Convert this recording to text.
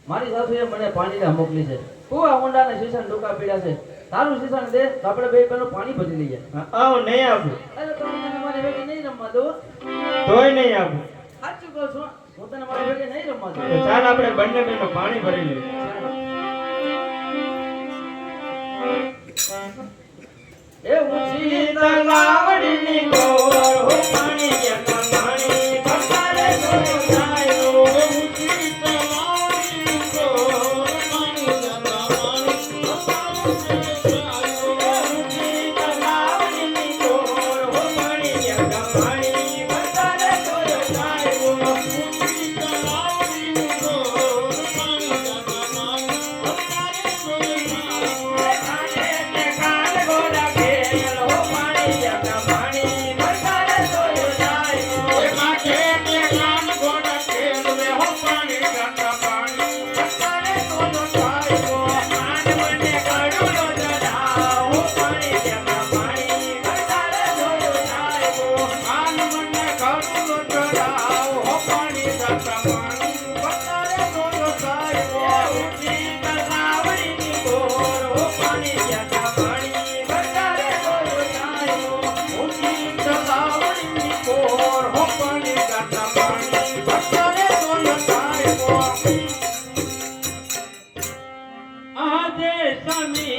મારી સાસુએ મને પાણીના મોકલી છે. કુવા ઊંડાને શીશાને ડૂકા પીડ્યા છે. તારું શીશાને દે તો આપણે બે પેલું પાણી ભરી લઈએ. આવ નહીં આપું. અરે તમે મને મારી ભેગી નહીં રમવા દો. તોય નહીં આપું. સાચું કહું છું. હું તને મારી ભેગી નહીં રમવા દઉં. તો ચાલ આપણે બંને બેનો પાણી ભરી લઈએ. એ ઊંચી તલાવડીની ગોળ હો પાણી જતા પાણી ભરતારે જોયો જાય ઓ ઊંચી તલાવડીની ગોળ પાણી જતા પાણી ભરતારે જોયો જાય ઓ ઊંચી તલાવડીની ગોળ હો પાણી જતા પાણી ભરતારે જોયો જાય ઓ ઊંચી તલાવડીની ગોળ પાણી જતા પાણી ભરતારે જોયો Sami,